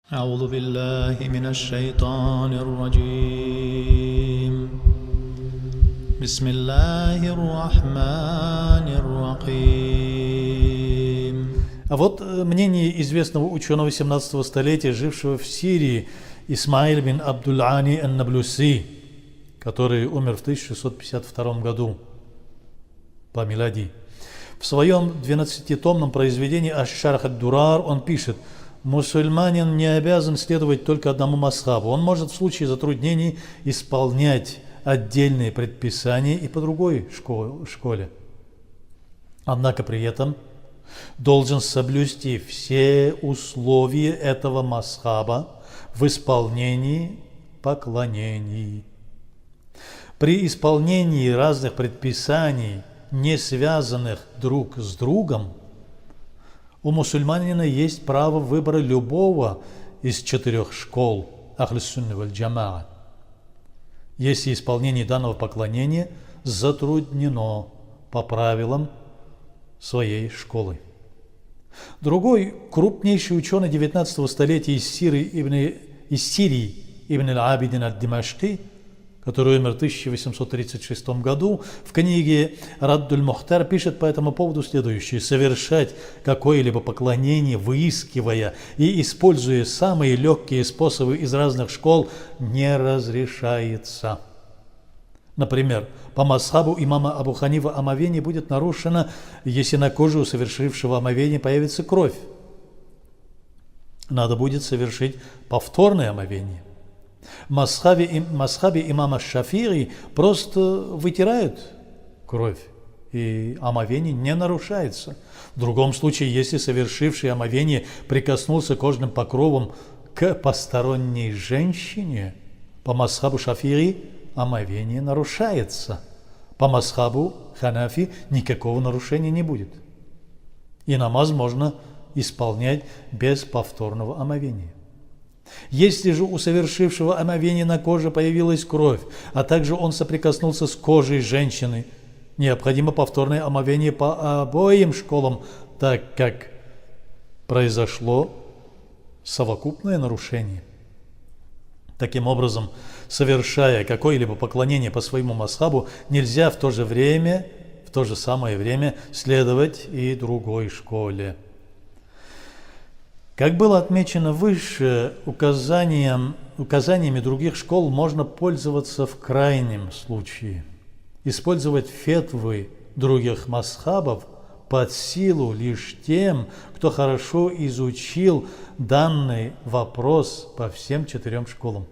أعوذ بالله من الشيطان الرجيم بسم الله الرحمن الرحيم. А вот мнение известного ученого 17 столетия, жившего в Сирии, Исмаиль бин Абдуль-Ани ан-Наблюси, который умер в 1652 году по милади. В своем 12-томном произведении «Аш-Шарх ад-Дурар» он пишет: мусульманин не обязан следовать только одному мазхабу. Он может в случае затруднений исполнять отдельные предписания и по другой школе. Однако при этом должен соблюсти все условия этого мазхаба в исполнении поклонений. При исполнении разных предписаний, не связанных друг с другом, у мусульманина есть право выбора любого из 4 школ Ахль-Сунны валь-Джамаа, если исполнение данного поклонения затруднено по правилам своей школы. Другой крупнейший ученый 19 столетия из Сирии Ибн аль-Абидин ад-Димашки, который умер в 1836 году, в книге «Раддуль-Мухтар» пишет по этому поводу следующее: совершать какое-либо поклонение, выискивая и используя самые легкие способы из разных школ, не разрешается. Например, по мазхабу имама Абу Ханифа омовение будет нарушено, если на коже у совершившего омовение появится кровь. Надо будет совершить повторное омовение. В мазхабе имама Шафи'i просто вытирают кровь, и омовение не нарушается. В другом случае, если совершивший омовение прикоснулся кожным покровом к посторонней женщине, по мазхабу Шафи'i омовение нарушается. По мазхабу Ханафи никакого нарушения не будет. И намаз можно исполнять без повторного омовения. Если же у совершившего омовение на коже появилась кровь, а также он соприкоснулся с кожей женщины, необходимо повторное омовение по обоим школам, так как произошло совокупное нарушение. Таким образом, совершая какое-либо поклонение по своему мазхабу, нельзя в то же самое время следовать и другой школе. Как было отмечено выше, указаниями других школ можно пользоваться в крайнем случае. Использовать фетвы других мазхабов под силу лишь тем, кто хорошо изучил данный вопрос по всем 4 школам.